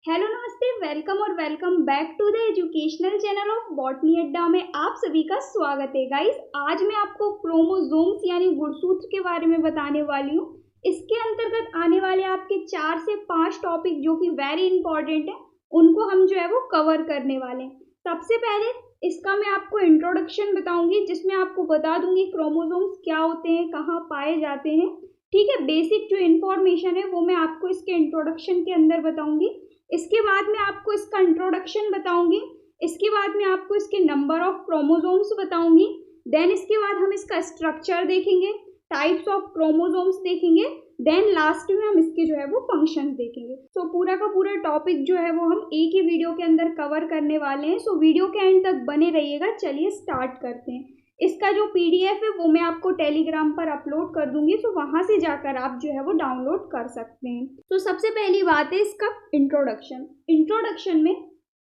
Hello नमस्ते, welcome और welcome back to the educational channel of botany Adda में आप सभी का स्वागत है। गाइस, आज मैं आपको क्रोमोसोम्स यानी गुणसूत्र के बारे में बताने वाली हूँ। इसके अंतर्गत आने वाले आपके 4 से 5 टॉपिक जो कि वेरी इंपॉर्टेंट है, उनको हम जो है वो कवर करने वाले हैं। सबसे पहले इसका मैं आपको इंट्रोडक्शन बताऊंगी, जिसमें आपको बता दूंगी क्रोमोसोम्स क्या होते हैं, कहाँ पाए जाते हैं। ठीक है, बेसिक जो इन्फॉर्मेशन है वो मैं आपको इसके इंट्रोडक्शन के अंदर बताऊंगी। इसके बाद मैं आपको इसका इंट्रोडक्शन बताऊंगी। इसके बाद मैं आपको इसके नंबर ऑफ क्रोमोसोम्स बताऊंगी। देन इसके बाद हम इसका स्ट्रक्चर देखेंगे, टाइप्स ऑफ क्रोमोसोम्स देखेंगे। देन लास्ट में हम इसके जो है वो फंक्शंस देखेंगे। तो पूरा का पूरा टॉपिक जो है वो हम एक ही वीडियो के अंदर कवर करने वाले हैं। सो वीडियो के एंड तक बने रहिएगा। चलिए स्टार्ट करते हैं। इसका जो पीडीएफ है वो मैं आपको टेलीग्राम पर अपलोड कर दूंगी, तो वहां से जाकर आप जो है वो डाउनलोड कर सकते हैं। तो सबसे पहली बात है इसका इंट्रोडक्शन में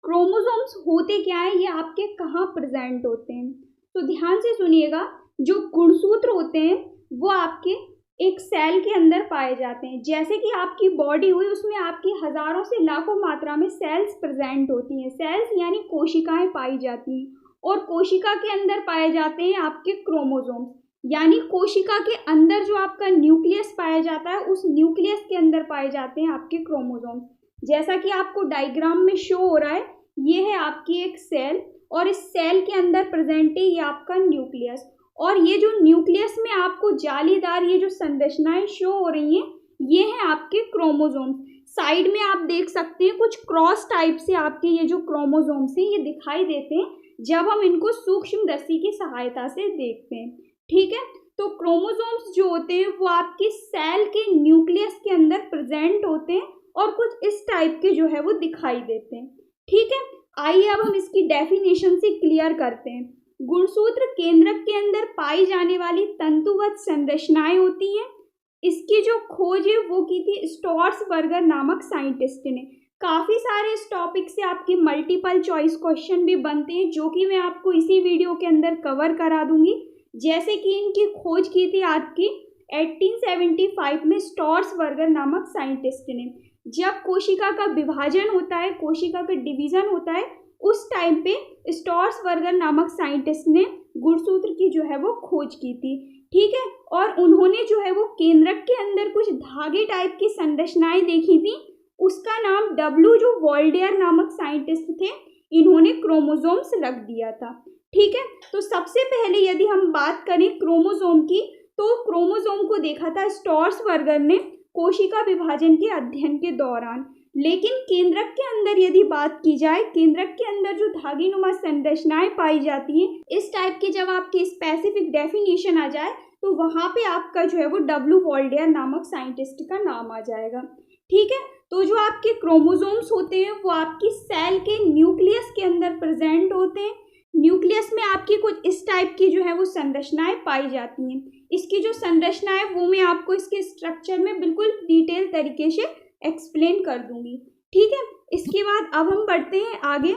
क्रोमोसोम्स होते क्या है, ये आपके कहाँ प्रेजेंट होते हैं। तो ध्यान से सुनिएगा। जो गुणसूत्र होते हैं वो आपके एक सेल के अंदर पाए जाते हैं। जैसे कि आपकी बॉडी हुई, उसमें आपकी हजारों से लाखों मात्रा में सेल्स प्रेजेंट होती हैं। सेल्स यानी कोशिकाएं पाई जाती हैं, और कोशिका के अंदर पाए जाते हैं आपके क्रोमोसोम्स। यानी कोशिका के अंदर जो आपका न्यूक्लियस पाया जाता है, उस न्यूक्लियस के अंदर पाए जाते हैं आपके क्रोमोसोम्स। जैसा कि आपको डायग्राम में शो हो रहा है, ये है आपकी एक सेल, और इस सेल के अंदर प्रेजेंट है ये आपका न्यूक्लियस। और ये जो न्यूक्लियस में आपको जालीदार ये जो संरचनाएं शो हो रही हैं, ये हैं आपके क्रोमोसोम्स। साइड में आप देख सकते हैं कुछ क्रॉस टाइप से आपके ये जो क्रोमोसोम्स हैं ये दिखाई देते हैं जब हम इनको सूक्ष्मदर्शी की सहायता से देखते हैं। ठीक है, तो क्रोमोसोम्स जो होते हैं वो आपके सेल के न्यूक्लियस के अंदर प्रेजेंट होते हैं और कुछ इस टाइप के जो है वो दिखाई देते हैं। ठीक है, आइए अब हम इसकी डेफिनेशन से क्लियर करते हैं। गुणसूत्र केंद्रक के अंदर पाई जाने वाली तंतुवत संरचनाएं होती हैं। इसकी जो खोज है वो की थी स्टोर्सबर्गर नामक साइंटिस्ट ने। काफ़ी सारे इस टॉपिक से आपके मल्टीपल चॉइस क्वेश्चन भी बनते हैं, जो कि मैं आपको इसी वीडियो के अंदर कवर करा दूंगी। जैसे कि इनकी खोज की थी आपकी 1875 में स्टोर्सबर्गर नामक साइंटिस्ट ने। जब कोशिका का विभाजन होता है, कोशिका का डिवीजन होता है, उस टाइम पे स्टोर्सबर्गर नामक साइंटिस्ट ने गुणसूत्र की जो है वो खोज की थी। ठीक है, और उन्होंने जो है वो केंद्रक के अंदर कुछ धागे टाइप की संरचनाएं देखी थी। उसका नाम डब्ल्यू जो वॉल्डेयर नामक साइंटिस्ट थे, इन्होंने क्रोमोसोम्स रख दिया था। ठीक है, तो सबसे पहले यदि हम बात करें क्रोमोसोम की, तो क्रोमोसोम को देखा था स्टोर्सबर्गर ने कोशिका विभाजन के अध्ययन के दौरान। लेकिन केंद्रक के अंदर यदि बात की जाए, केंद्रक के अंदर जो धागीनुमा संरचनाएं पाई जाती हैं, इस टाइप की जब आपकी स्पेसिफिक डेफिनेशन आ जाए, तो वहां पे आपका जो है वो डब्ल्यू वॉल्डेयर नामक साइंटिस्ट का नाम आ जाएगा। ठीक है, तो जो आपके क्रोमोसोम्स होते हैं वो आपकी सेल के न्यूक्लियस के अंदर प्रेजेंट होते हैं। न्यूक्लियस में आपकी कुछ इस टाइप की जो है वो संरचनाएं पाई जाती हैं। इसकी जो संरचना है वो मैं आपको इसके स्ट्रक्चर में बिल्कुल डिटेल तरीके से एक्सप्लेन कर दूंगी। ठीक है, इसके बाद अब हम बढ़ते हैं आगे।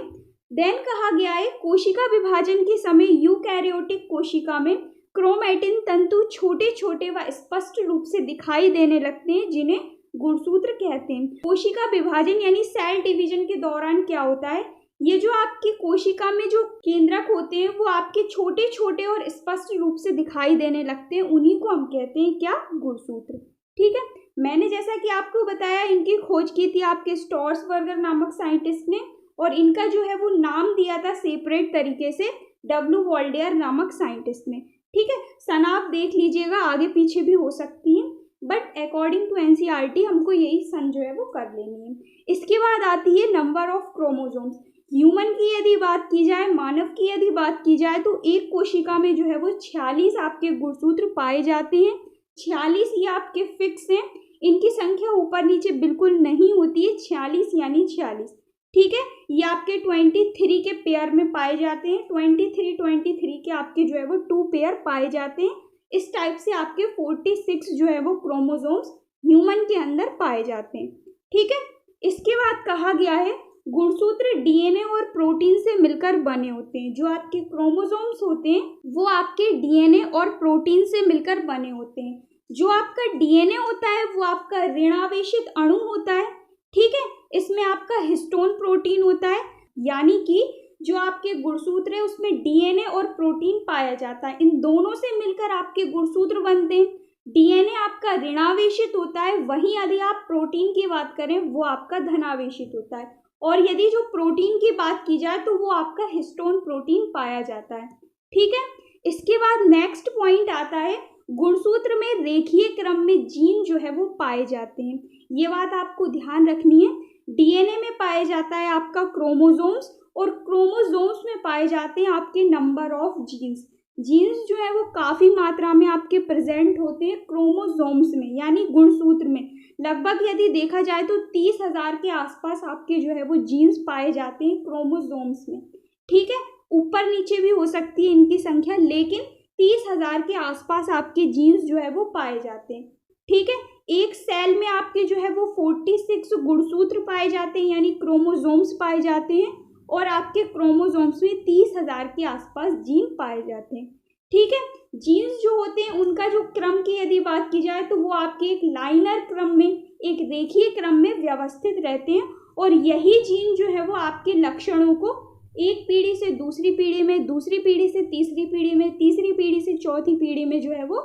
देन कहा गया है कोशिका विभाजन के समय यूकैरियोटिक कोशिका में क्रोमैटिन तंतु छोटे छोटे व स्पष्ट रूप से दिखाई देने लगते हैं, जिन्हें गुणसूत्र कहते हैं। कोशिका विभाजन यानी सेल डिवीजन के दौरान क्या होता है, ये जो आपकी कोशिका में जो केंद्रक होते हैं वो आपके छोटे छोटे और स्पष्ट रूप से दिखाई देने लगते हैं, उन्हीं को हम कहते हैं क्या, गुणसूत्र। ठीक है, मैंने जैसा कि आपको बताया इनकी खोज की थी आपके स्टोर्सबर्गर नामक साइंटिस्ट ने, और इनका जो है वो नाम दिया था सेपरेट तरीके से डब्ल्यू वॉल्डेयर नामक साइंटिस्ट ने। ठीक है, सन आप देख लीजिएगा, आगे पीछे भी हो सकती है, बट अकॉर्डिंग टू एनसीईआरटी हमको यही सन जो है वो कर लेनी है। इसके बाद आती है नंबर ऑफ क्रोमोसोम्स। ह्यूमन की यदि बात की जाए, मानव की यदि बात की जाए, तो एक कोशिका में जो है वो 46 आपके गुणसूत्र पाए जाते हैं। 46 ये आपके फिक्स हैं, इनकी संख्या ऊपर नीचे बिल्कुल नहीं होती है। 46 यानी 46। ठीक है, ये आपके 23 के पेयर में पाए जाते हैं। 23 के आपके जो है वो 2 पेयर पाए जाते हैं। इस टाइप से आपके 46 जो है वो क्रोमोसोम्स ह्यूमन के अंदर पाए जाते हैं। ठीक है, इसके बाद कहा गया है गुणसूत्र डीएनए और प्रोटीन से मिलकर बने होते हैं। जो आपके क्रोमोसोम्स होते हैं वो आपके डीएनए और प्रोटीन से मिलकर बने होते हैं। जो आपका डीएनए होता है वो आपका ऋणावेशित अणु होता है। ठीक है, इसमें आपका हिस्टोन प्रोटीन होता है, यानी कि जो आपके गुणसूत्र है उसमें डीएनए और प्रोटीन पाया जाता है। इन दोनों से मिलकर आपके गुणसूत्र बनते हैं। डीएनए आपका ऋणावेशित होता है, वहीं यदि आप प्रोटीन की बात करें वो आपका धनावेशित होता है। और यदि जो प्रोटीन की बात की जाए तो वो आपका हिस्टोन प्रोटीन पाया जाता है। ठीक है, इसके बाद नेक्स्ट पॉइंट आता है, गुणसूत्र में रेखीय क्रम में जीन जो है वो पाए जाते हैं। ये बात आपको ध्यान रखनी है। डीएनए में पाया जाता है आपका क्रोमोसोम्स, और क्रोमोसोम्स में पाए जाते हैं आपके नंबर ऑफ जीन्स। जीन्स जो है वो काफ़ी मात्रा में आपके प्रेजेंट होते हैं क्रोमोसोम्स में, यानी गुणसूत्र में। लगभग यदि देखा जाए तो 30,000 के आसपास आपके जो है वो जीन्स पाए जाते हैं क्रोमोसोम्स में। ठीक है, ऊपर नीचे भी हो सकती है इनकी संख्या, लेकिन 30,000 के आसपास आपके जीन्स जो है वो पाए जाते हैं। ठीक है, एक सेल में आपके जो है वो 46 गुणसूत्र पाए जाते हैं, यानी क्रोमोसोम्स पाए जाते हैं, और आपके क्रोमोसोम्स में 30,000 के आसपास जीन पाए जाते हैं। ठीक है, जीन्स जो होते हैं उनका जो क्रम की यदि बात की जाए तो वो आपके एक लाइनर क्रम में, एक रेखीय क्रम में व्यवस्थित रहते हैं, और यही जीन जो है वो आपके लक्षणों को एक पीढ़ी से दूसरी पीढ़ी में, दूसरी पीढ़ी से तीसरी पीढ़ी में, तीसरी पीढ़ी से चौथी पीढ़ी में जो है वो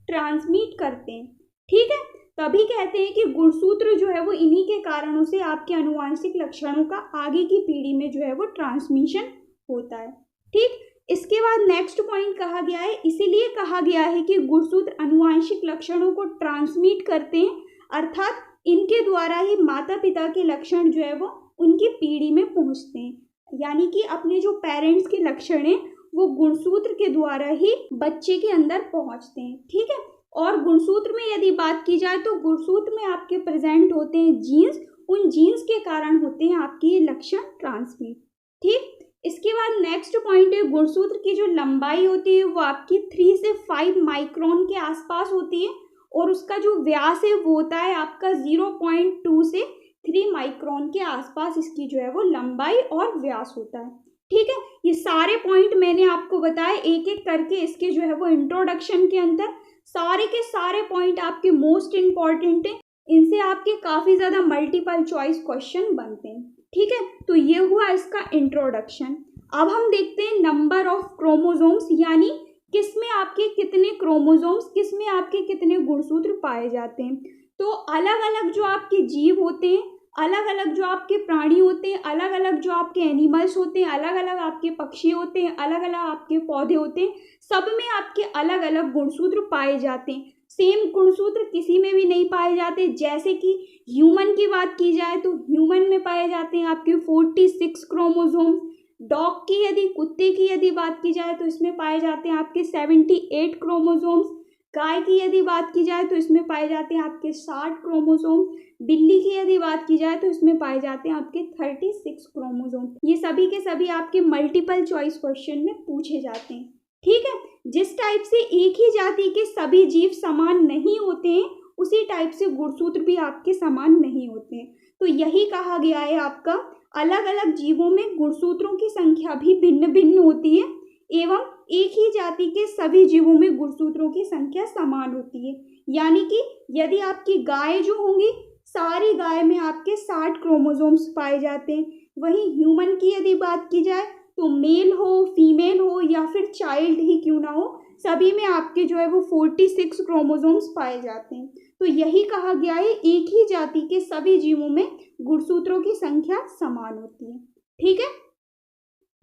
ट्रांसमिट करते हैं। ठीक है, तभी कहते हैं कि गुणसूत्र जो है वो इन्हीं के कारणों से आपके आनुवांशिक लक्षणों का आगे की पीढ़ी में जो है वो ट्रांसमिशन होता है। ठीक, इसके बाद नेक्स्ट पॉइंट कहा गया है, इसीलिए कहा गया है कि गुणसूत्र आनुवांशिक लक्षणों को ट्रांसमिट करते हैं, अर्थात इनके द्वारा ही माता पिता के लक्षण जो है वो उनकी पीढ़ी में पहुंचते हैं। यानी कि अपने जो पेरेंट्स के लक्षण हैं वो गुणसूत्र के द्वारा ही बच्चे के अंदर पहुंचते हैं। ठीक है, और गुणसूत्र में यदि बात की जाए तो गुणसूत्र में आपके प्रेजेंट होते हैं जीन्स, उन जीन्स के कारण होते हैं आपके ये लक्षण ट्रांसमिट। ठीक, इसके बाद नेक्स्ट पॉइंट है, गुणसूत्र की जो लंबाई होती है वो आपकी 3 से 5 माइक्रोन के आसपास होती है, और उसका जो व्यास है वो होता है आपका 0.2 से 3 माइक्रोन के आसपास इसकी जो है वो लंबाई और व्यास होता है। ठीक है, ये सारे पॉइंट मैंने आपको बताए एक एक करके, इसके जो है वो इंट्रोडक्शन के अंदर सारे के सारे पॉइंट आपके मोस्ट इम्पॉर्टेंट हैं, इनसे आपके काफ़ी ज़्यादा मल्टीपल चॉइस क्वेश्चन बनते हैं। ठीक है, तो ये हुआ इसका इंट्रोडक्शन। अब हम देखते हैं नंबर ऑफ क्रोमोसोम्स, यानी किसमें आपके कितने क्रोमोसोम्स, किसमें आपके कितने गुणसूत्र पाए जाते हैं। तो अलग अलग जो आपके जीव होते हैं, अलग अलग जो आपके प्राणी होते हैं, अलग अलग जो आपके एनिमल्स होते हैं, अलग अलग आपके पक्षी होते हैं, अलग अलग आपके पौधे होते हैं, सब में आपके अलग अलग गुणसूत्र पाए जाते हैं। सेम गुणसूत्र किसी में भी नहीं पाए जाते। जैसे कि ह्यूमन की बात की जाए तो ह्यूमन में पाए जाते हैं आपके 46 क्रोमोसोम्स। डॉग की यदि, कुत्ते की यदि बात की जाए तो इसमें पाए जाते हैं आपके 78 क्रोमोसोम्स। गाय की यदि बात की जाए तो इसमें पाए जाते हैं आपके 60 क्रोमोसोम्स। बिल्ली की यदि बात की जाए तो इसमें पाए जाते हैं आपके 36 क्रोमोसोम। ये सभी के सभी आपके मल्टीपल चॉइस क्वेश्चन में पूछे जाते हैं। ठीक है, जिस टाइप से एक ही जाति के सभी जीव समान नहीं होते हैं, उसी टाइप से गुणसूत्र भी आपके समान नहीं होते हैं। तो यही कहा गया है आपका, अलग अलग जीवों में गुणसूत्रों की संख्या भी भिन्न भिन्न होती है, एवं एक ही जाति के सभी जीवों में गुणसूत्रों की संख्या समान होती है। यानी कि यदि आपकी गाय जो होंगी, सारी गाय में आपके 60 क्रोमोसोम्स पाए जाते हैं। वहीं ह्यूमन की यदि बात की जाए तो मेल हो, फीमेल हो या फिर चाइल्ड ही क्यों ना हो, सभी में आपके जो है वो 46 क्रोमोसोम्स पाए जाते हैं। तो यही कहा गया है, एक ही जाति के सभी जीवों में गुणसूत्रों की संख्या समान होती है। ठीक है,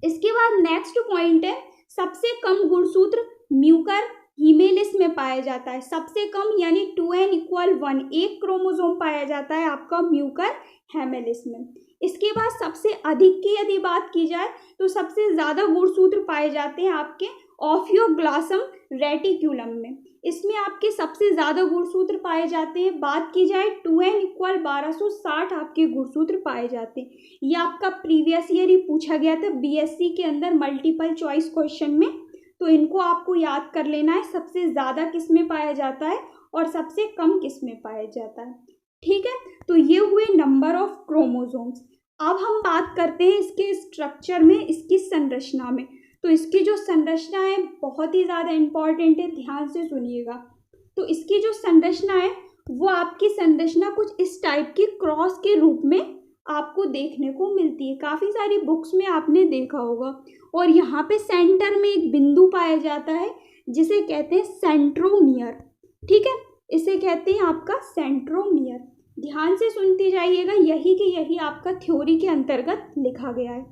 इसके बाद नेक्स्ट पॉइंट है, सबसे कम गुणसूत्र म्यूकर हीमेलिस में पाया जाता है। सबसे कम यानी 2n=1, एक क्रोमोसोम पाया जाता है आपका म्यूकर हेमेलिस में। इसके बाद सबसे अधिक की यदि बात की जाए तो सबसे ज़्यादा गुणसूत्र पाए जाते हैं आपके ऑफियोग्लॉसम रेटिक्यूलम में। इसमें आपके सबसे ज़्यादा गुणसूत्र पाए जाते हैं। बात की जाए 2n=1260 आपके गुणसूत्र पाए जाते हैं। ये आपका प्रीवियस ईयर ही पूछा गया था बीएससी के अंदर मल्टीपल चॉइस क्वेश्चन में, तो इनको आपको याद कर लेना है, सबसे ज़्यादा किस में पाया जाता है और सबसे कम किस में पाया जाता है। ठीक है, तो ये हुए नंबर ऑफ क्रोमोसोम्स। अब हम बात करते हैं इसके स्ट्रक्चर में, इसकी संरचना में। तो इसकी जो संरचना है बहुत ही ज़्यादा इम्पॉर्टेंट है, ध्यान से सुनिएगा। तो इसकी जो संरचना है वो आपकी संरचना कुछ इस टाइप की क्रॉस के रूप में आपको देखने को मिलती है। काफ़ी सारी बुक्स में आपने देखा होगा। और यहाँ पे सेंटर में एक बिंदु पाया जाता है जिसे कहते हैं सेंट्रोमियर। ठीक है, इसे कहते हैं आपका सेंट्रोमियर। ध्यान से सुनते जाइएगा, यही के यही आपका थ्योरी के अंतर्गत लिखा गया है।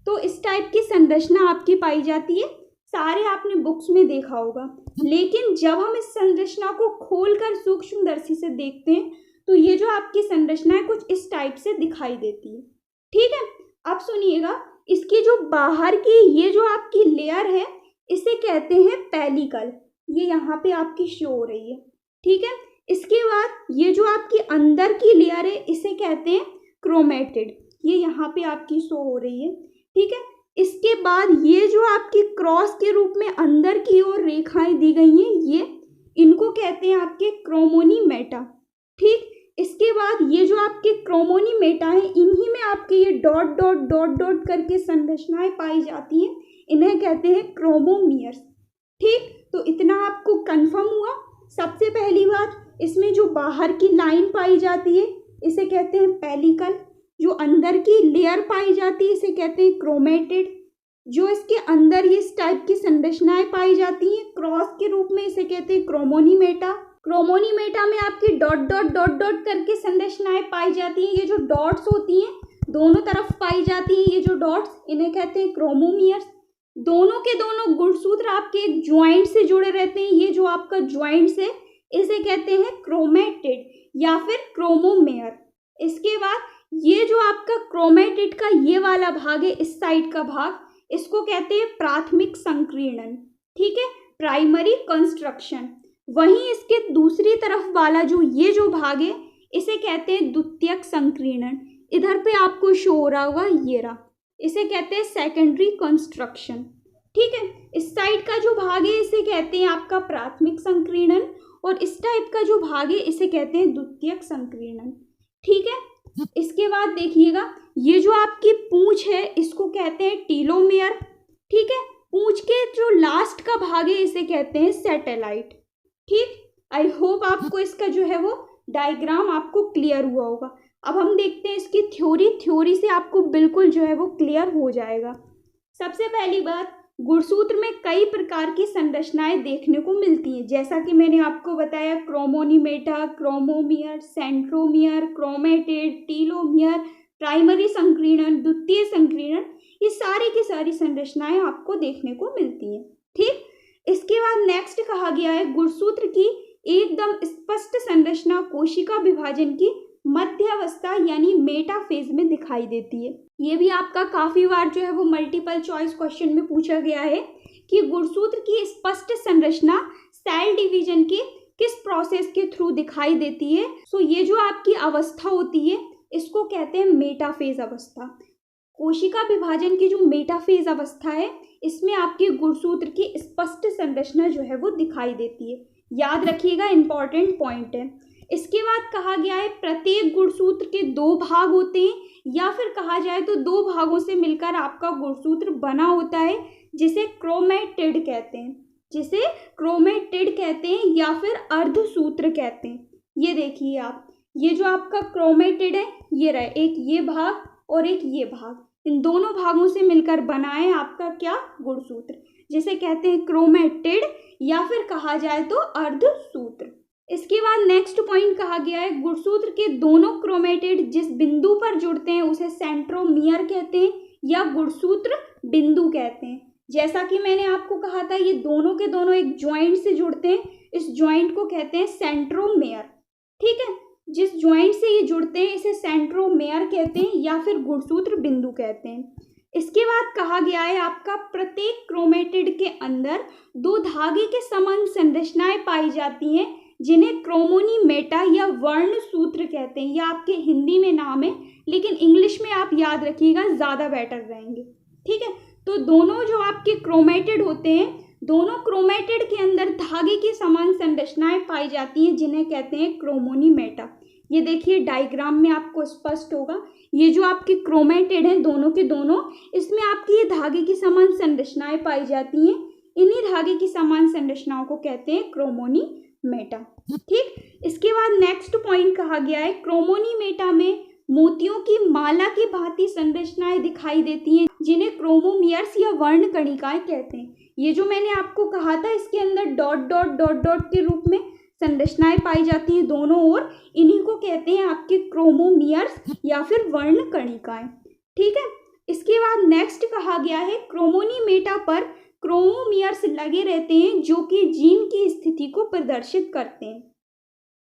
तो इस टाइप की संरचना आपकी पाई जाती है, सारे आपने बुक्स में देखा होगा। लेकिन जब हम इस संरचना को खोलकर सूक्ष्मदर्शी से देखते हैं तो ये जो आपकी संरचना है कुछ इस टाइप से दिखाई देती है। ठीक है, अब सुनिएगा, इसकी जो बाहर की ये जो आपकी लेयर है इसे कहते हैं पेलिकल। ये यहाँ पे आपकी शो हो रही है। ठीक है, इसके बाद ये जो आपकी अंदर की लेयर है इसे कहते हैं क्रोमेटिड। ये यहाँ पे आपकी शो हो रही है। ठीक है, इसके बाद ये जो आपकी क्रॉस के रूप में अंदर की ओर रेखाएं दी गई हैं, ये इनको कहते हैं आपके क्रोमोनीमेटा। ठीक, इसके बाद ये जो आपके क्रोमोनीमेटा है इन्हीं में आपके ये डॉट डॉट डॉट डॉट करके संरचनाएं पाई जाती हैं, इन्हें कहते हैं क्रोमोमियर्स। ठीक, तो इतना आपको कंफर्म हुआ। सबसे पहली बात, इसमें जो बाहर की लाइन पाई जाती है इसे कहते हैं पेलिकल। जो अंदर की लेयर पाई जाती है इसे कहते हैं क्रोमेटिड। जो इसके अंदर ये इस टाइप की संरचनाएं पाई जाती हैं क्रॉस के रूप में, इसे कहते हैं क्रोमोनीमेटा। क्रोमोनीमेटा में आपकी डॉट डॉट डॉट डॉट करके संरचनाएं पाई जाती हैं। ये जो डॉट्स होती हैं दोनों तरफ पाई जाती हैं, ये जो डॉट्स इन्हें कहते हैं क्रोमोमियर्स। दोनों के दोनों गुणसूत्र आपके एक ज्वाइंट से जुड़े रहते हैं। ये जो आपका ज्वाइंट है इसे कहते हैं क्रोमेटिड या फिर क्रोमोमेयर। इसके बाद ये जो आपका क्रोमेटिड का ये वाला भाग है, इस साइड का भाग, इसको कहते हैं प्राथमिक संकीर्णन। ठीक है, प्राइमरी कंस्ट्रक्शन। वहीं इसके दूसरी तरफ वाला जो ये जो भाग है इसे कहते हैं द्वितीयक संकीर्णन। इधर पे आपको शो हो रहा होगा, ये रहा, इसे कहते हैं सेकेंडरी कंस्ट्रक्शन। ठीक है, इस साइड का जो भाग है इसे कहते हैं आपका प्राथमिक संकीर्णन और इस टाइप का जो भाग है इसे कहते हैं द्वितीयक संकीर्णन। ठीक है, इसके बाद देखिएगा, ये जो आपकी पूंछ है इसको कहते हैं टीलोमेयर। ठीक है, पूंछ के जो लास्ट का भाग है इसे कहते हैं सैटेलाइट। ठीक, आई होप आपको इसका जो है वो डायग्राम आपको क्लियर हुआ होगा। अब हम देखते हैं इसकी थ्योरी से आपको बिल्कुल जो है वो क्लियर हो जाएगा। सबसे पहली बात, गुणसूत्र में कई प्रकार की संरचनाएं देखने को मिलती हैं, जैसा कि मैंने आपको बताया, chromonemata, chromomere, centromere, chromatid, telomere, primary संकीर्णन, द्वितीय संकीर्णन, ये सारी की सारी संरचनाएं आपको देखने को मिलती हैं। ठीक, इसके बाद नेक्स्ट कहा गया है गुणसूत्र की एकदम स्पष्ट संरचना कोशिका विभाजन की मध्यावस्था यानी मेटाफेज में दिखाई देती है। ये भी आपका काफी बार जो है वो मल्टीपल चॉइस क्वेश्चन में पूछा गया है कि गुणसूत्र की स्पष्ट संरचना सेल डिवीजन के किस प्रोसेस के थ्रू दिखाई देती है। सो ये जो आपकी अवस्था होती है इसको कहते हैं मेटाफेज अवस्था। कोशिका विभाजन की जो मेटाफेज अवस्था है इसमें आपके गुणसूत्र की स्पष्ट संरचना जो है वो दिखाई देती है। याद रखिएगा, इंपॉर्टेंट पॉइंट है। इसके बाद कहा गया है प्रत्येक गुणसूत्र के दो भाग होते हैं या फिर कहा जाए तो दो भागों से मिलकर आपका गुणसूत्र बना होता है जिसे क्रोमेटिड कहते हैं, जिसे क्रोमेटिड कहते हैं या फिर अर्धसूत्र कहते हैं। ये देखिए आप, ये जो आपका क्रोमेटिड है ये रहा, एक ये भाग और एक ये भाग, इन दोनों भागों से मिलकर बना है आपका क्या, गुणसूत्र, जिसे कहते हैं क्रोमेटिड या फिर कहा जाए तो अर्धसूत्र। इसके बाद नेक्स्ट पॉइंट कहा गया है गुणसूत्र के दोनों क्रोमेटिड जिस बिंदु पर जुड़ते हैं उसे सेंट्रोमियर कहते हैं या गुणसूत्र बिंदु कहते हैं। जैसा कि मैंने आपको कहा था ये दोनों के दोनों एक ज्वाइंट से जुड़ते हैं, इस ज्वाइंट को कहते हैं सेंट्रोमेयर। ठीक है, जिस ज्वाइंट से ये जुड़ते हैं इसे सेंट्रोमेयर कहते हैं या फिर गुणसूत्र बिंदु कहते हैं। इसके बाद कहा गया है आपका प्रत्येक क्रोमेटिड के अंदर दो धागे के समान संरचनाएं पाई जाती हैं जिन्हें क्रोमोनीमेटा या वर्ण सूत्र कहते हैं। यह आपके हिंदी में नाम है लेकिन इंग्लिश में आप याद रखिएगा, ज़्यादा बेटर रहेंगे। ठीक है, तो दोनों जो आपके क्रोमेटिड होते हैं, दोनों क्रोमेटिड के अंदर धागे की समान संरचनाएं पाई जाती हैं जिन्हें कहते हैं क्रोमोनीमेटा। ये देखिए डायग्राम में आपको स्पष्ट होगा, ये जो आपके क्रोमेटिड हैं दोनों के दोनों, इसमें आपकी ये धागे की समान संरचनाएं पाई जाती हैं। इन्हीं धागे की समान संरचनाओं को कहते हैं क्रोमोनीमेटा। ठीक, इसके बाद नेक्स्ट पॉइंट कहा गया है क्रोमोनीमेटा में मोतियों की माला की भांति संरचनाएं दिखाई देती हैं, जिन्हें क्रोमोमियर्स या वर्ण कणिकाएं कहते हैं। ये जो मैंने आपको कहा था, इसके अंदर डॉट डॉट डॉट डॉट के रूप में संरचनाएं पाई जाती हैं दोनों ओर, इन्हीं को कहते हैं आपके क्रोमोमियर्स या फिर वर्ण कणिकाएं। ठीक है, इसके बाद नेक्स्ट कहा गया है क्रोमोनीमेटा पर क्रोमोमियर्स लगे रहते हैं जो कि जीन की स्थिति को प्रदर्शित करते हैं।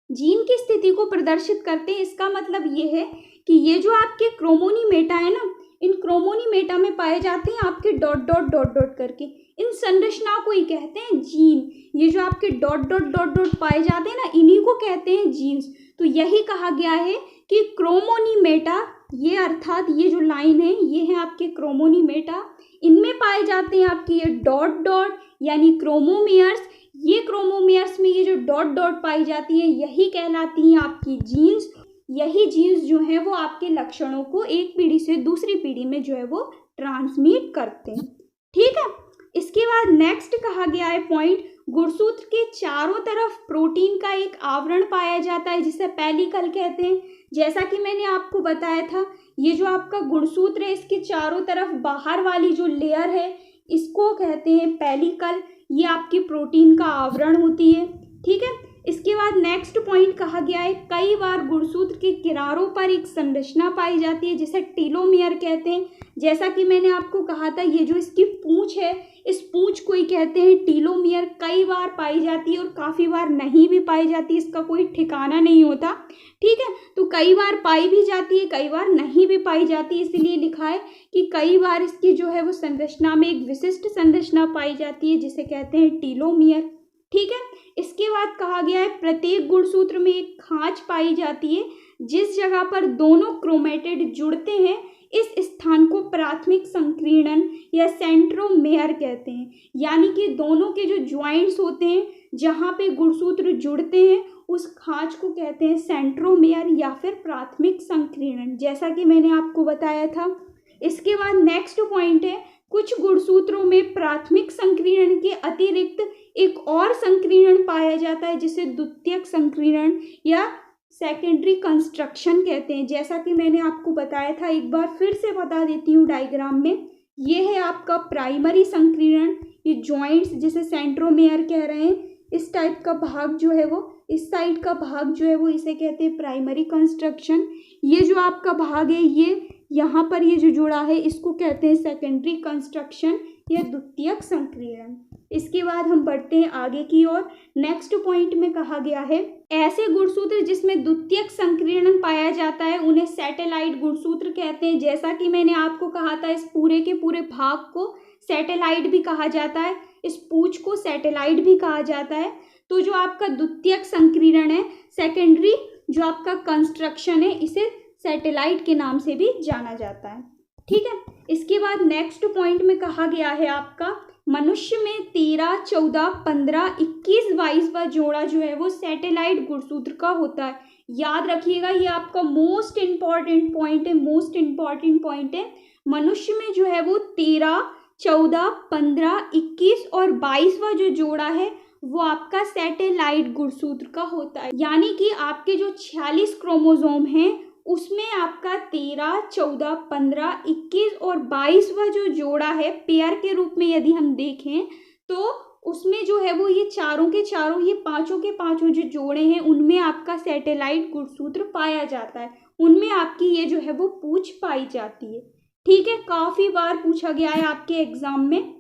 जीन की स्थिति को प्रदर्शित करते हैं, इसका मतलब ये है कि ये जो आपके क्रोमोनीमेटा है ना, इन क्रोमोनीमेटा में पाए जाते हैं आपके डॉट डॉट डॉट डॉट करके, इन संरचनाओं को ही कहते हैं जीन। ये जो आपके डॉट डॉट डॉट डॉट पाए जाते हैं ना, इन्हीं को कहते हैं जीन्स। तो यही कहा गया है कि क्रोमोनीमेटा, ये अर्थात ये जो लाइन है ये है आपके क्रोमोनीमेटा, इनमें पाए जाते हैं आपके ये डॉट डॉट यानी क्रोमोमियर्स। ये क्रोमोमियर्स में ये जो डॉट डॉट पाई जाती है यही कहलाती हैं आपकी जीन्स। यही जीन्स जो है वो आपके लक्षणों को एक पीढ़ी से दूसरी पीढ़ी में जो है वो ट्रांसमिट करते हैं। ठीक है, इसके बाद नेक्स्ट कहा गया है पॉइंट, गुणसूत्र के चारों तरफ प्रोटीन का एक आवरण पाया जाता है जिसे पेलिकल कहते हैं। जैसा कि मैंने आपको बताया था, ये जो आपका गुणसूत्र है इसके चारों तरफ बाहर वाली जो लेयर है इसको कहते हैं पेलिकल। ये आपकी प्रोटीन का आवरण होती है। ठीक है, इसके बाद नेक्स्ट पॉइंट कहा गया है, कई बार गुणसूत्र के किनारों पर एक संरचना पाई जाती है जिसे टेलोमियर कहते हैं। जैसा कि मैंने आपको कहा था, ये जो इसकी पूंछ है, इस पूंछ को ही कहते हैं टेलोमियर। कई बार पाई जाती है और काफ़ी बार नहीं भी पाई जाती, इसका कोई ठिकाना नहीं होता। ठीक है, तो कई बार पाई भी जाती है, कई बार नहीं भी पाई जाती, इसलिए लिखा है कि कई बार इसकी जो है वो संरचना में एक विशिष्ट संरचना पाई जाती है जिसे कहते हैं टेलोमियर। ठीक है, इसके बाद कहा गया है, प्रत्येक गुणसूत्र में एक खांच पाई जाती है जिस जगह पर दोनों क्रोमेटिड जुड़ते हैं, इस स्थान को प्राथमिक संकीर्णन या सेंट्रोमेयर कहते हैं। यानी कि दोनों के जो ज्वाइंट्स होते हैं जहाँ पे गुणसूत्र जुड़ते हैं उस खांच को कहते हैं सेंट्रोमेयर या फिर प्राथमिक संकीर्णन, जैसा कि मैंने आपको बताया था। इसके बाद नेक्स्ट पॉइंट है, कुछ गुणसूत्रों में प्राथमिक संकीर्णन के अतिरिक्त एक और संकीर्णन पाया जाता है जिसे द्वितीयक संकीर्णन या सेकेंडरी कंस्ट्रक्शन कहते हैं। जैसा कि मैंने आपको बताया था, एक बार फिर से बता देती हूँ डायग्राम में। ये है आपका प्राइमरी संकीर्णन, ये जॉइंट्स जिसे सेंट्रोमेयर कह रहे हैं, इस टाइप का भाग जो है वो, इस साइड का भाग जो है वो इसे कहते हैं प्राइमरी कंस्ट्रक्शन। ये जो आपका भाग है, ये यहाँ पर ये जो जुड़ा है इसको कहते हैं सेकेंडरी कंस्ट्रक्शन या द्वितीयक संकीर्णन। इसके बाद हम बढ़ते हैं आगे की ओर। नेक्स्ट पॉइंट में कहा गया है, ऐसे गुणसूत्र जिसमें द्वितीयक संकीर्णन पाया जाता है उन्हें सैटेलाइट गुणसूत्र कहते हैं। जैसा कि मैंने आपको कहा था, इस पूरे के पूरे भाग को सैटेलाइट भी कहा जाता है, इस पूंछ को सैटेलाइट भी कहा जाता है। तो जो आपका द्वितीयक संकीर्णन है, सेकेंडरी जो आपका कंस्ट्रक्शन है, इसे सैटेलाइट के नाम से भी जाना जाता है। ठीक है, इसके बाद नेक्स्ट पॉइंट में कहा गया है आपका, मनुष्य में 13, 14, 15, 21, 22वां जोड़ा जो है वो सैटेलाइट गुणसूत्र का होता है। याद रखिएगा, ये आपका मोस्ट इम्पॉर्टेंट पॉइंट है, मोस्ट इम्पॉर्टेंट पॉइंट है। मनुष्य में जो है वो 13, 14, 15, 21 और 22वां जो जोड़ा है वो आपका सैटेलाइट गुणसूत्र का होता है। यानी कि आपके जो 46 क्रोमोसोम हैं उसमें आपका 13, 14, 15, 21 और 22वां जो जोड़ा है, पेयर के रूप में यदि हम देखें तो उसमें जो है वो ये चारों के चारों, ये पांचों के पांचों जो जोड़े हैं उनमें आपका सैटेलाइट गुणसूत्र पाया जाता है, उनमें आपकी ये जो है वो पूंछ पाई जाती है। ठीक है, काफ़ी बार पूछा गया है आपके एग्जाम में।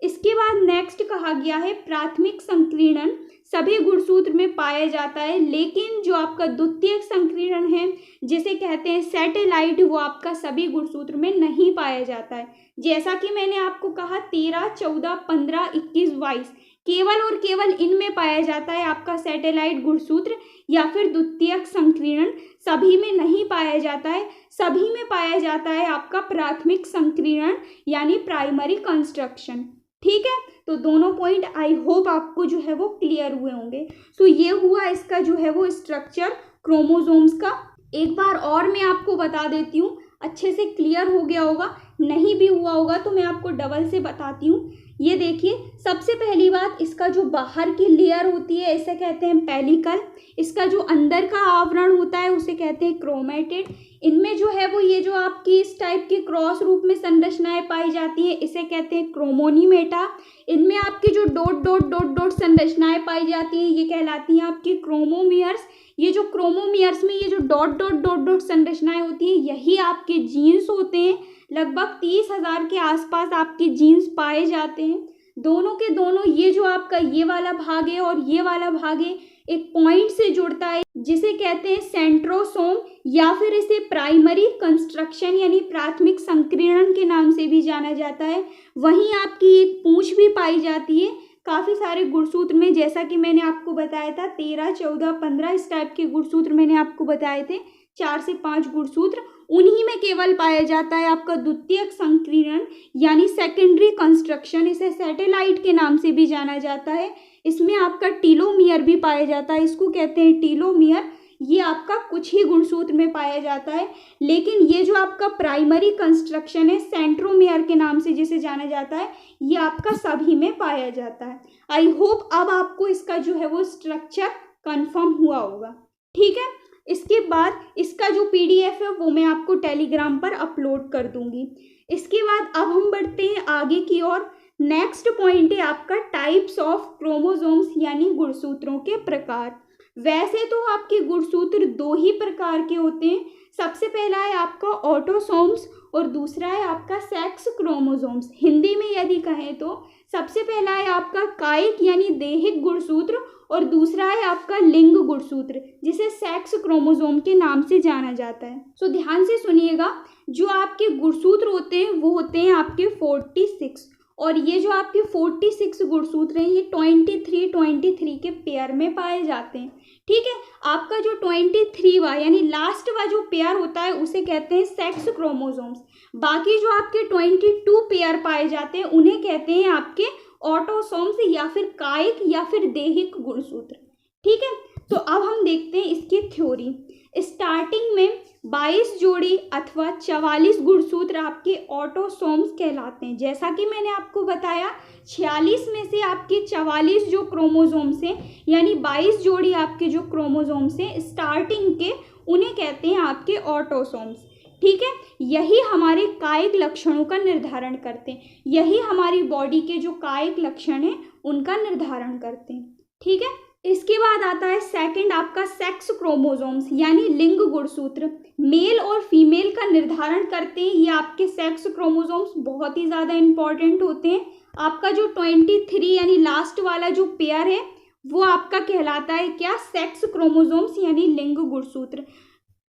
इसके बाद नेक्स्ट कहा गया है, प्राथमिक संकीर्णन सभी गुणसूत्र में पाया जाता है, लेकिन जो आपका द्वितीयक संकीर्णन है जिसे कहते हैं सैटेलाइट, वो आपका सभी गुणसूत्र में नहीं पाया जाता है। जैसा कि मैंने आपको कहा, 13, 14, 15, 21, 22 केवल और केवल इनमें पाया जाता है आपका सैटेलाइट गुणसूत्र या फिर द्वितीयक संकीर्णन, सभी में नहीं पाया जाता है। सभी में पाया जाता है आपका प्राथमिक संकीर्णन यानी प्राइमरी कंस्ट्रक्शन। ठीक है, तो दोनों पॉइंट आई होप आपको जो है वो क्लियर हुए होंगे। सो ये हुआ इसका जो है वो स्ट्रक्चर क्रोमोसोम्स का। एक बार और मैं आपको बता देती हूँ, अच्छे से क्लियर हो गया होगा, नहीं भी हुआ होगा तो मैं आपको डबल से बताती हूँ। ये देखिए, सबसे पहली बात, इसका जो बाहर की लेयर होती है इसे कहते हैं पेलिकल। इसका जो अंदर का आवरण होता है उसे कहते हैं क्रोमेटिड। इनमें जो है वो ये जो आपकी इस टाइप की क्रॉस रूप में संरचनाएं पाई जाती हैं इसे कहते हैं क्रोमोनीमेटा। इनमें आपकी जो डॉट डॉट डॉट डॉट संरचनाएं पाई जाती हैं ये कहलाती हैं आपकी क्रोमोमियर्स। ये जो क्रोमोमियर्स में ये जो डॉट डॉट डॉट डॉट संरचनाएं होती हैं यही आपके जीन्स होते हैं। लगभग 30,000 के आसपास आपके जीन्स पाए जाते हैं। दोनों के दोनों ये जो आपका ये वाला भाग है और ये वाला भाग है एक पॉइंट से जुड़ता है जिसे कहते हैं सेंट्रोसोम या फिर इसे प्राइमरी कंस्ट्रक्शन यानी प्राथमिक संकीर्णन के नाम से भी जाना जाता है। वहीं आपकी एक पूंछ भी पाई जाती है काफ़ी सारे गुणसूत्र में, जैसा कि मैंने आपको बताया था 13, 14, 15 इस टाइप के गुणसूत्र मैंने आपको बताए थे, 4 से 5 गुणसूत्र, उन्हीं में केवल पाया जाता है आपका द्वितीयक संकीर्णन यानी सेकेंडरी कंस्ट्रक्शन। इसे सैटेलाइट के नाम से भी जाना जाता है। इसमें आपका टीलोमियर भी पाया जाता है, इसको कहते हैं टीलोमियर। ये आपका कुछ ही गुणसूत्र में पाया जाता है, लेकिन ये जो आपका प्राइमरी कंस्ट्रक्शन है सेंट्रोमियर के नाम से जिसे जाना जाता है ये आपका सभी में पाया जाता है। आई होप अब आपको इसका जो है वो स्ट्रक्चर कंफर्म हुआ होगा। ठीक है, इसके बाद इसका जो PDF है वो मैं आपको टेलीग्राम पर अपलोड कर दूंगी। इसके बाद अब हम बढ़ते हैं आगे की ओर। नेक्स्ट पॉइंट है आपका टाइप्स ऑफ क्रोमोसोम्स यानी गुणसूत्रों के प्रकार। वैसे तो आपके गुणसूत्र 2 ही प्रकार के होते हैं। सबसे पहला है आपका ऑटोसोम्स और दूसरा है आपका सेक्स क्रोमोसोम्स। हिंदी में यदि कहें तो सबसे पहला है आपका कायिक यानी दैहिक गुणसूत्र और दूसरा है आपका लिंग गुणसूत्र जिसे सेक्स क्रोमोसोम के नाम से जाना जाता है। सो ध्यान से सुनिएगा, जो आपके गुणसूत्र होते हैं वो होते हैं आपके 46 और ये जो आपके 46 गुणसूत्र हैं ये 23 के पेयर में पाए जाते हैं। ठीक है, आपका जो 23वां यानी लास्टवा जो पेयर होता है उसे कहते हैं सेक्स क्रोमोसोम्स। बाकी जो आपके 22 पेयर पाए जाते हैं उन्हें कहते हैं आपके ऑटोसोम्स या फिर कायिक या फिर दैहिक गुणसूत्र। ठीक है, तो अब हम देखते हैं इसकी थ्योरी। स्टार्टिंग में 22 जोड़ी अथवा 44 गुणसूत्र आपके ऑटोसोम्स कहलाते हैं। जैसा कि मैंने आपको बताया 46 में से आपके 44 जो क्रोमोसोम्स हैं यानी 22 जोड़ी आपके जो क्रोमोसोम्स हैं स्टार्टिंग के उन्हें कहते हैं आपके ऑटोसोम्स। ठीक है, यही हमारे कायिक लक्षणों का निर्धारण करते हैं, यही हमारी बॉडी के जो कायिक लक्षण हैं उनका निर्धारण करते हैं। ठीक है, इसके बाद आता है सेकंड आपका सेक्स क्रोमोसोम्स यानी लिंग गुणसूत्र। मेल और फीमेल का निर्धारण करते हैं ये आपके सेक्स क्रोमोसोम्स, बहुत ही ज़्यादा इंपॉर्टेंट होते हैं। आपका जो 23 यानी लास्ट वाला जो पेयर है वो आपका कहलाता है क्या, सेक्स क्रोमोसोम्स यानी लिंग गुणसूत्र।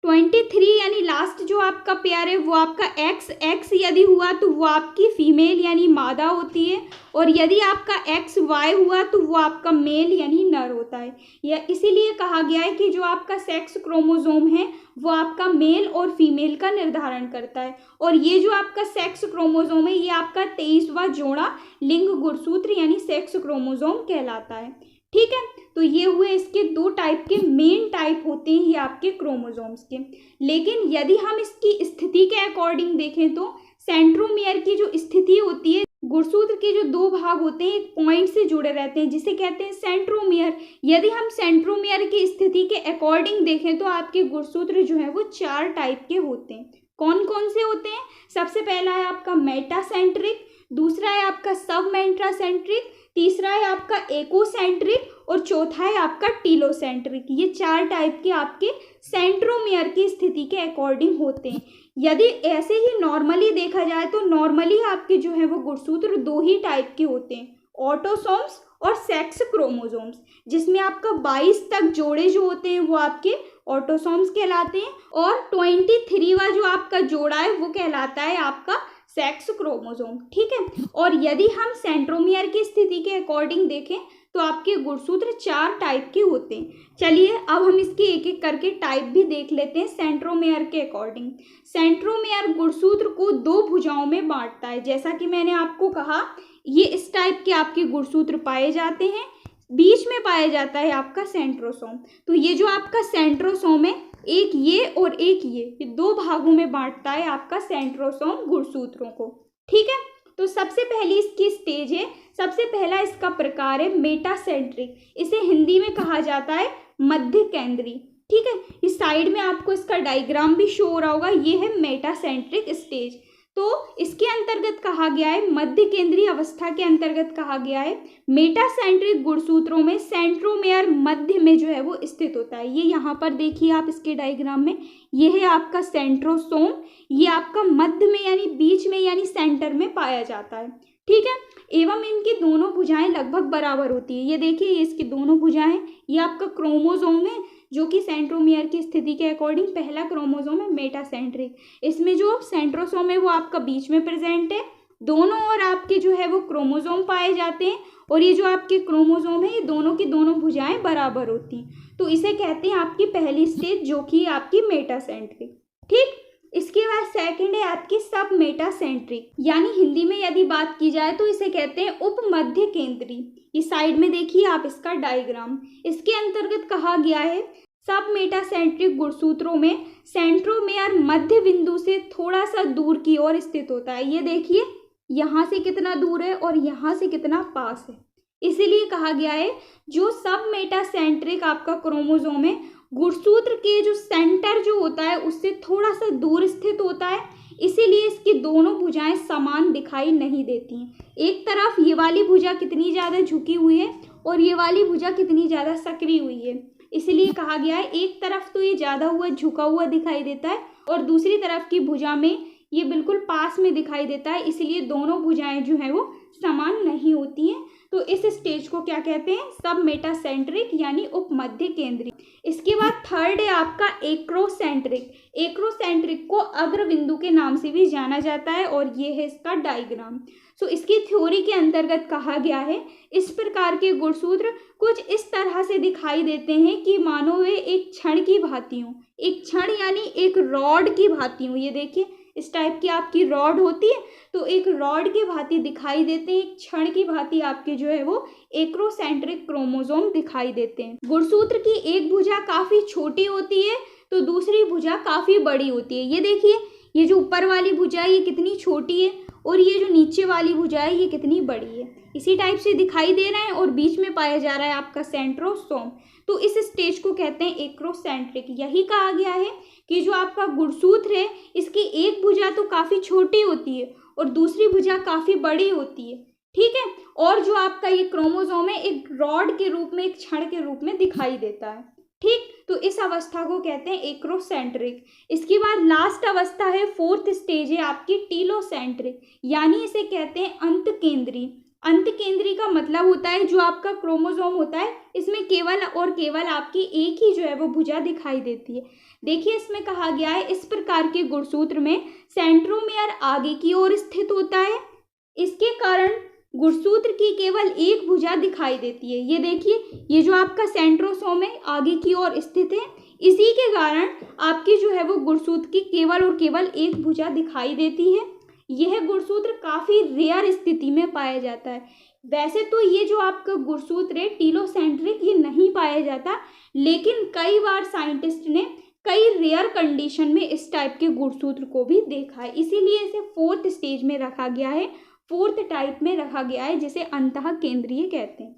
23 यानी लास्ट जो आपका पेयर है वो आपका XX यदि हुआ तो वो आपकी फीमेल यानी मादा होती है और यदि आपका XY हुआ तो वो आपका मेल यानी नर होता है। यह इसीलिए कहा गया है कि जो आपका सेक्स क्रोमोसोम है वो आपका मेल और फीमेल का निर्धारण करता है और ये जो आपका सेक्स क्रोमोसोम है ये आपका 23वां जोड़ा लिंग गुणसूत्र यानी सेक्स क्रोमोसोम कहलाता है। ठीक है, तो ये हुए इसके 2 टाइप के मेन टाइप होते हैं ये आपके क्रोमोसोम्स के। लेकिन यदि हम इसकी स्थिति के अकॉर्डिंग देखें तो सेंट्रोमियर की जो स्थिति होती है, गुणसूत्र के जो 2 भाग होते हैं एक पॉइंट से जुड़े रहते हैं जिसे कहते हैं सेंट्रोमियर। यदि हम सेंट्रोमियर की स्थिति के अकॉर्डिंग देखें तो आपके गुणसूत्र जो है वो 4 टाइप के होते हैं। कौन कौन से होते हैं? सबसे पहला है आपका मेटासेंट्रिक, दूसरा है आपका सब मेंट्रासेंट्रिक, तीसरा है आपका एकोसेंट्रिक और चौथा है आपका टीलोसेंट्रिक। ये 4 टाइप के आपके सेंट्रोमियर की स्थिति के अकॉर्डिंग होते हैं। यदि ऐसे ही नॉर्मली देखा जाए तो नॉर्मली आपके जो है वो गुणसूत्र 2 ही टाइप के होते हैं, ऑटोसोम्स और सेक्स क्रोमोसोम्स, जिसमें आपका 22 तक जोड़े जो होते हैं वो आपके ऑटोसोम्स कहलाते हैं और 23वां जो आपका जोड़ा है वो कहलाता है आपका सेक्स क्रोमोसोम। ठीक है, और यदि हम सेंट्रोमियर की स्थिति के अकॉर्डिंग देखें तो आपके गुणसूत्र 4 टाइप के होते हैं। चलिए अब हम इसके एक एक करके टाइप भी देख लेते हैं सेंट्रोमियर के अकॉर्डिंग। सेंट्रोमियर गुणसूत्र को 2 भुजाओं में बांटता है। जैसा कि मैंने आपको कहा ये इस टाइप के आपके गुणसूत्र पाए जाते हैं, बीच में पाया जाता है आपका सेंट्रोसोम। तो ये जो आपका सेंट्रोसोम है एक ये और एक ये 2 भागों में बांटता है आपका सेंट्रोसोम गुणसूत्रों को। ठीक है, तो सबसे पहली इसकी स्टेज है, सबसे पहला इसका प्रकार है मेटासेंट्रिक। इसे हिंदी में कहा जाता है मध्य केंद्री। ठीक है। इस साइड में आपको इसका डायग्राम भी शो हो रहा होगा, ये है मेटासेंट्रिक स्टेज। तो इसके अंतर्गत कहा गया है, मध्य केंद्रीय अवस्था के अंतर्गत कहा गया है, मेटासेंट्रिक गुणसूत्रों में सेंट्रोमेयर मध्य में जो है वो स्थित होता है। ये यहाँ पर देखिए आप इसके डायग्राम में, ये है आपका सेंट्रोसोम, ये आपका मध्य में यानी बीच में यानी सेंटर में पाया जाता है, ठीक है। एवं इनकी दोनों भुजाएं लगभग बराबर होती है। ये देखिए, ये इसकी दोनों भुजाएं, ये आपका क्रोमोसोम है जो कि सेंट्रोमियर की स्थिति के अकॉर्डिंग पहला क्रोमोसोम है मेटासेंट्रिक। इसमें जो सेंट्रोसोम है वो आपका बीच में प्रेजेंट है, दोनों ओर आपके जो है वो क्रोमोसोम पाए जाते हैं, और ये जो आपके क्रोमोसोम है ये दोनों की दोनों भुजाएं बराबर होती हैं। तो इसे कहते हैं आपकी पहली स्टेज, जो कि आपकी मेटासेंट्रिक, ठीक। इसके बाद सेकंड है आपकी सब मेटासेंट्रिक, यानी हिंदी में यदि बात की जाए तो इसे कहते हैं उपमध्य केंद्रीय। इस साइड में देखिए आप इसका डायग्राम, इसके अंतर्गत कहा गया है सब मेटासेंट्रिक गुणसूत्रों में सेंट्रोमेयर मध्य बिंदु से थोड़ा सा दूर की ओर स्थित होता है। ये देखिए यहाँ से कितना दूर है और यहाँ से कितना पास है, इसीलिए कहा गया है जो सब मेटासेंट्रिक आपका क्रोमोसोम है गुणसूत्र के जो सेंटर जो होता है उससे थोड़ा सा दूर स्थित होता है, इसीलिए इसकी दोनों भुजाएं समान दिखाई नहीं देती हैं। एक तरफ ये वाली भुजा कितनी ज़्यादा झुकी हुई है और ये वाली भुजा कितनी ज़्यादा सक्रिय हुई है, इसलिए कहा गया है एक तरफ तो ये ज़्यादा हुआ झुका हुआ दिखाई देता है और दूसरी तरफ की भुजा में ये बिल्कुल पास में दिखाई देता है, इसलिए दोनों भुजाएं जो हैं वो समान नहीं होती हैं। तो इस स्टेज को क्या कहते हैं, सब मेटासेंट्रिक यानी उपमध्य केंद्रीय। इसके बाद थर्ड है आपका एक्रोसेंट्रिक। एक्रोसेंट्रिक को अग्र बिंदु के नाम से भी जाना जाता है और ये है इसका डायग्राम। तो इसकी थ्योरी के अंतर्गत कहा गया है इस प्रकार के गुणसूत्र कुछ इस तरह से दिखाई देते हैं कि मानो वे एक छड़ की भांति हो, एक छड़ यानी एक रॉड की भांति हो। ये देखिए इस टाइप की आपकी रॉड होती है तो एक रॉड की भांति दिखाई देते हैं, एक छड़ की भांति आपके जो है वो एक्रोसेंट्रिक क्रोमोसोम दिखाई देते हैं। गुणसूत्र की एक भुजा काफी छोटी होती है तो दूसरी भुजा काफी बड़ी होती है। ये देखिए ये जो ऊपर वाली भुजा है ये कितनी छोटी है और ये जो नीचे वाली भुजा है ये कितनी बड़ी है, इसी टाइप से दिखाई दे रहे हैं और बीच में पाया जा रहा है आपका सेंट्रोसोम। तो इस स्टेज को कहते हैं एक्रोसेंट्रिक। यही कहा गया है कि जो आपका गुणसूत्र है इसकी एक भुजा तो काफ़ी छोटी होती है और दूसरी भुजा काफ़ी बड़ी होती है, ठीक है। और जो आपका ये क्रोमोसोम है एक रॉड के रूप में, एक छड़ के रूप में दिखाई देता है, ठीक। तो इस अवस्था को कहते हैं एक्रोसेंट्रिक। इसके बाद लास्ट अवस्था है, फोर्थ स्टेज है आपकी टीलोसेंट्रिक, यानी इसे कहते हैं अंत केंद्रीय। अंत केंद्रीय का मतलब होता है जो आपका क्रोमोसोम होता है इसमें केवल और केवल आपकी एक ही जो है वो भुजा दिखाई देती है। देखिए इसमें कहा गया है इस प्रकार के गुणसूत्र में सेंट्रोमेयर आगे की ओर स्थित होता है, इसके कारण गुणसूत्र की केवल एक भुजा दिखाई देती है। ये देखिए ये जो आपका सेंट्रोसोम है आगे की ओर स्थित है, इसी के कारण आपकी जो है वो गुणसूत्र की केवल और केवल एक भुजा दिखाई देती है। यह गुणसूत्र काफ़ी रेयर स्थिति में पाया जाता है। वैसे तो ये जो आपका गुणसूत्र है टीलोसेंट्रिक ये नहीं पाया जाता, लेकिन कई बार साइंटिस्ट ने कई रेयर कंडीशन में इस टाइप के गुणसूत्र को भी देखा है, इसीलिए इसे फोर्थ स्टेज में रखा गया है, फोर्थ टाइप में रखा गया है जिसे अंतः केंद्रीय कहते हैं।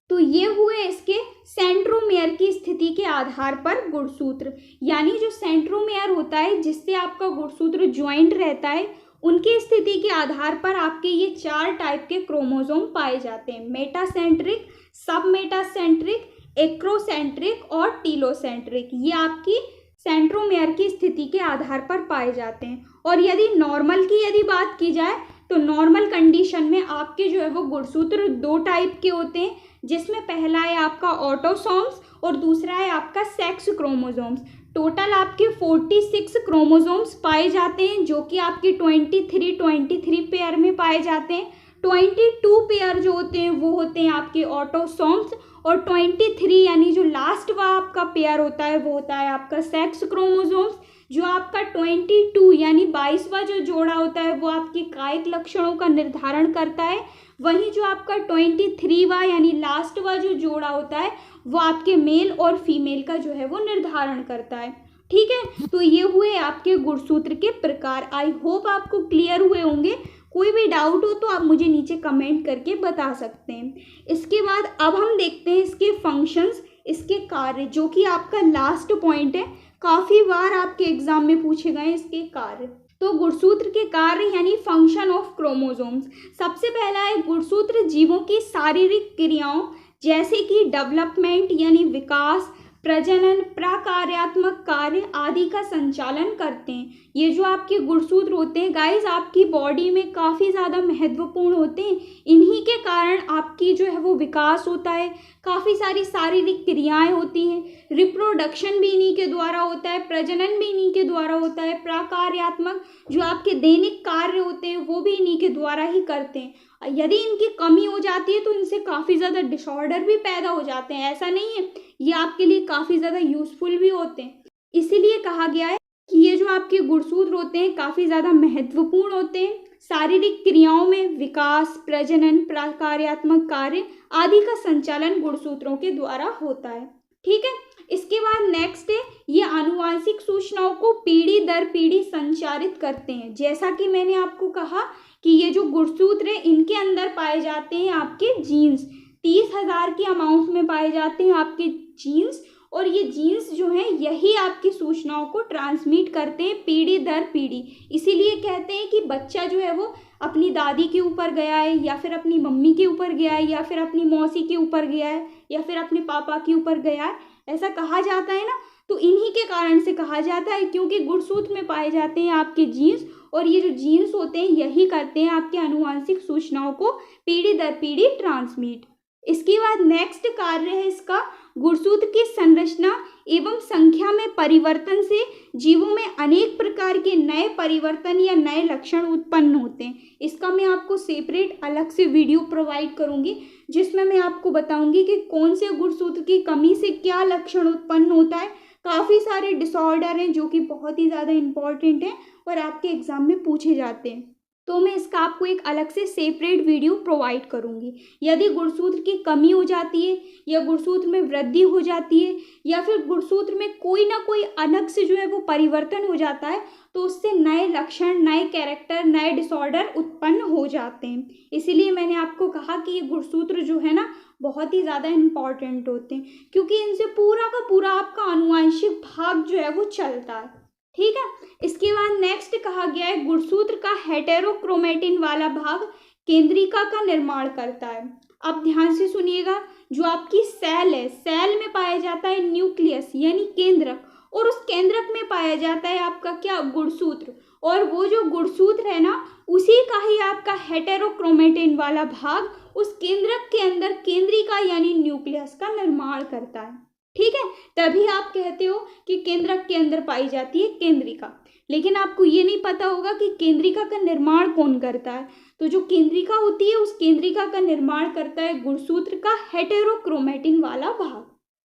तो ये हुए इसके सेंट्रोमेयर की स्थिति के आधार पर गुणसूत्र, यानी जो सेंट्रोमेयर होता है जिससे आपका गुणसूत्र ज्वाइंट रहता है उनकी स्थिति के आधार पर आपके ये चार टाइप के क्रोमोसोम पाए जाते हैं, मेटासेंट्रिक, सब मेटासेंट्रिक, एक्रोसेंट्रिक और टीलोसेंट्रिक। ये आपकी सेंट्रोमेयर की स्थिति के आधार पर पाए जाते हैं। और यदि नॉर्मल की यदि बात की जाए तो नॉर्मल कंडीशन में आपके जो है वो गुणसूत्र दो टाइप के होते हैं, जिसमें पहला है आपका ऑटोसोम्स और दूसरा है आपका सेक्स क्रोमोसोम्स। टोटल आपके 46 क्रोमोसोम्स पाए जाते हैं जो कि आपके 23 पेयर में पाए जाते हैं। 22 पेयर जो होते हैं वो होते हैं आपके ऑटोसोम्स और 23 यानी जो लास्ट वाला आपका पेयर होता है वो होता है आपका सेक्स क्रोमोसोम्स। जो आपका 22 यानी 22वां जो जोड़ा होता है वो आपके कायिक लक्षणों का निर्धारण करता है, वहीं जो आपका 23वां यानी लास्ट वाला जो जोड़ा होता है वो आपके मेल और फीमेल का जो है वो निर्धारण करता है, ठीक है। तो ये हुए आपके गुणसूत्र के प्रकार। आई होप आपको क्लियर हुए होंगे। कोई भी डाउट हो तो आप मुझे नीचे कमेंट करके बता सकते हैं। इसके बाद अब हम देखते हैं इसके फंक्शंस इसके कार्य, जो कि आपका लास्ट पॉइंट है, काफ़ी बार आपके एग्जाम में पूछे गए इसके कार्य। तो गुणसूत्र के कार्य यानी फंक्शन ऑफ क्रोमोसोम्स। सबसे पहला है गुणसूत्र जीवों की शारीरिक क्रियाओं जैसे कि डेवलपमेंट यानी विकास, प्रजनन, प्रकार्यात्मक कार्य आदि का संचालन करते हैं। ये जो आपके गुणसूत्र होते हैं गाइस, आपकी बॉडी में काफ़ी ज़्यादा महत्वपूर्ण होते हैं। इन्हीं के कारण आपकी जो है वो विकास होता है, काफ़ी सारी शारीरिक क्रियाएं होती हैं, रिप्रोडक्शन भी इन्हीं के द्वारा होता है, प्रजनन भी इन्हीं के द्वारा होता है, प्रकार्यात्मक जो आपके दैनिक कार्य होते हैं वो भी इन्हीं के द्वारा ही करते हैं। यदि इनकी कमी हो जाती है तो इनसे काफ़ी ज़्यादा डिसऑर्डर भी पैदा हो जाते हैं। ऐसा नहीं है, ये आपके लिए काफ़ी ज़्यादा यूज़फुल भी होते हैं। इसीलिए कहा गया है कि ये जो आपके गुणसूत्र होते हैं काफ़ी ज़्यादा महत्वपूर्ण होते हैं। शारीरिक क्रियाओं में विकास, प्रजनन, प्रकार्यात्मक कार्य आदि का संचालन गुणसूत्रों के द्वारा होता है। ठीक है, इसके बाद नेक्स्ट है, ये आनुवांशिक सूचनाओं को पीढ़ी दर पीढ़ी संचारित करते हैं। जैसा कि मैंने आपको कहा कि ये जो गुणसूत्र है इनके अंदर पाए जाते हैं आपके जीन्स, 30,000 के अमाउंट में पाए जाते हैं आपके जीन्स, और ये जीन्स जो हैं यही आपकी सूचनाओं को ट्रांसमिट करते हैं पीढ़ी दर पीढ़ी। इसीलिए कहते हैं कि बच्चा जो है वो अपनी दादी के ऊपर गया है, या फिर अपनी मम्मी के ऊपर गया है, या फिर अपनी मौसी के ऊपर गया है, या फिर अपने पापा के ऊपर गया है, ऐसा कहा जाता है ना। तो इन्हीं के कारण से कहा जाता है, क्योंकि गुणसूत्र में पाए जाते हैं आपके जीन्स, और ये जो जीन्स होते हैं यही करते हैं आपके आनुवांशिक सूचनाओं को पीढ़ी दर पीढ़ी ट्रांसमिट। इसके बाद नेक्स्ट कार्य है इसका, गुणसूत्र की संरचना एवं संख्या में परिवर्तन से जीवों में अनेक प्रकार के नए परिवर्तन या नए लक्षण उत्पन्न होते हैं। इसका मैं आपको सेपरेट अलग से वीडियो प्रोवाइड करूंगी, जिसमें मैं आपको बताऊंगी कि कौन से गुणसूत्र की कमी से क्या लक्षण उत्पन्न होता है। काफ़ी सारे डिसऑर्डर हैं जो कि बहुत ही ज़्यादा इंपॉर्टेंट हैं और आपके एग्जाम में पूछे जाते हैं, तो मैं इसका आपको एक अलग से सेपरेट वीडियो प्रोवाइड करूंगी। यदि गुणसूत्र की कमी हो जाती है, या गुणसूत्र में वृद्धि हो जाती है, या फिर गुणसूत्र में कोई ना कोई अलग से जो है वो परिवर्तन हो जाता है, तो उससे नए लक्षण, नए कैरेक्टर, नए डिसऑर्डर उत्पन्न हो जाते हैं। इसीलिए मैंने आपको कहा कि ये गुणसूत्र जो है ना बहुत ही ज़्यादा इम्पॉर्टेंट होते हैं, क्योंकि इनसे पूरा का पूरा आपका आनुवंशिक भाग जो है वो चलता है। ठीक है, इसके बाद नेक्स्ट कहा गया है, गुणसूत्र का हेटेरोक्रोमेटिन वाला भाग केंद्रिका का निर्माण करता है। अब ध्यान से सुनिएगा, जो आपकी सेल है, सेल में पाया जाता है न्यूक्लियस यानी केंद्रक, और उस केंद्रक में पाया जाता है आपका क्या, गुणसूत्र, और वो जो गुणसूत्र है ना उसी का ही आपका हेटेरोक्रोमेटिन वाला भाग उस केंद्रक के अंदर केंद्रिका यानी न्यूक्लियस का निर्माण करता है। ठीक है, तभी आप कहते हो कि केंद्रक के अंदर पाई जाती है केंद्रिका। लेकिन आपको ये नहीं पता होगा कि केंद्रिका का निर्माण कौन करता है। तो जो केंद्रिका होती है उस केंद्रिका का निर्माण करता है गुणसूत्र का हेटेरोक्रोमेटिन वाला भाग।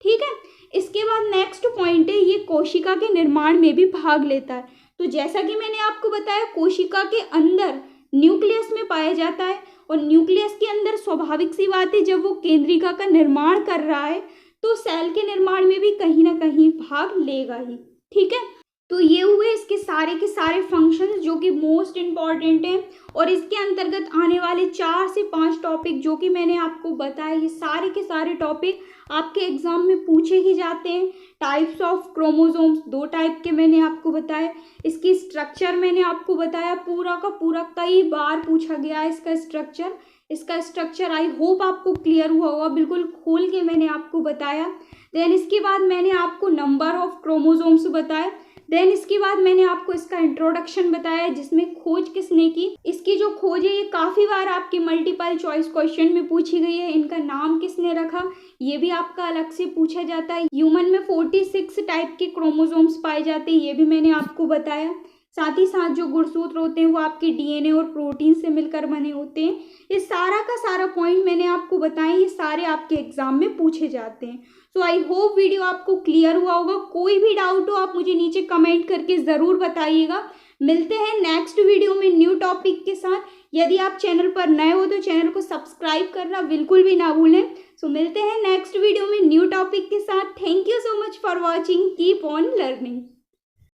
ठीक है, इसके बाद नेक्स्ट पॉइंट है, ये कोशिका के निर्माण में भी भाग लेता है। तो जैसा कि मैंने आपको बताया, कोशिका के अंदर न्यूक्लियस में पाया जाता है, और न्यूक्लियस के अंदर स्वाभाविक सी बात है जब वो केंद्रिका का निर्माण कर रहा है तो सेल के निर्माण में भी कहीं ना कहीं भाग लेगा ही। ठीक है, तो ये हुए इसके सारे के सारे फंक्शंस जो कि मोस्ट इम्पॉर्टेंट हैं, और इसके अंतर्गत आने वाले 4 से 5 टॉपिक जो कि मैंने आपको बताया, ये सारे के सारे टॉपिक आपके एग्जाम में पूछे ही जाते हैं। टाइप्स ऑफ क्रोमोसोम्स 2 टाइप के मैंने आपको बताया, इसकी स्ट्रक्चर मैंने आपको बताया, पूरा का पूरा कई बार पूछा गया है इसका स्ट्रक्चर आई होप आपको क्लियर हुआ होगा, बिल्कुल खोल के मैंने आपको बताया। देन इसके बाद मैंने आपको नंबर ऑफ क्रोमोसोम्स बताया। देन इसके बाद मैंने आपको इसका इंट्रोडक्शन बताया, जिसमें खोज किसने की, इसकी जो खोज है ये काफ़ी बार आपके मल्टीपल चॉइस क्वेश्चन में पूछी गई है। इनका नाम किसने रखा ये भी आपका अलग से पूछा जाता है। ह्यूमन में 46 टाइप के क्रोमोसोम्स पाए जाते हैं, ये भी मैंने आपको बताया। साथ ही साथ जो गुणसूत्र होते हैं वो आपके डीएनए और प्रोटीन से मिलकर बने होते हैं। ये सारा का सारा पॉइंट मैंने आपको बताया, ये सारे आपके एग्जाम में पूछे जाते हैं। सो आई होप वीडियो आपको क्लियर हुआ होगा। कोई भी डाउट हो आप मुझे नीचे कमेंट करके ज़रूर बताइएगा। मिलते हैं नेक्स्ट वीडियो में न्यू टॉपिक के साथ। यदि आप चैनल पर नए हो तो चैनल को सब्सक्राइब करना बिल्कुल भी ना भूलें। सो मिलते हैं नेक्स्ट वीडियो में न्यू टॉपिक के साथ। Thank you so much for watching, keep on learning.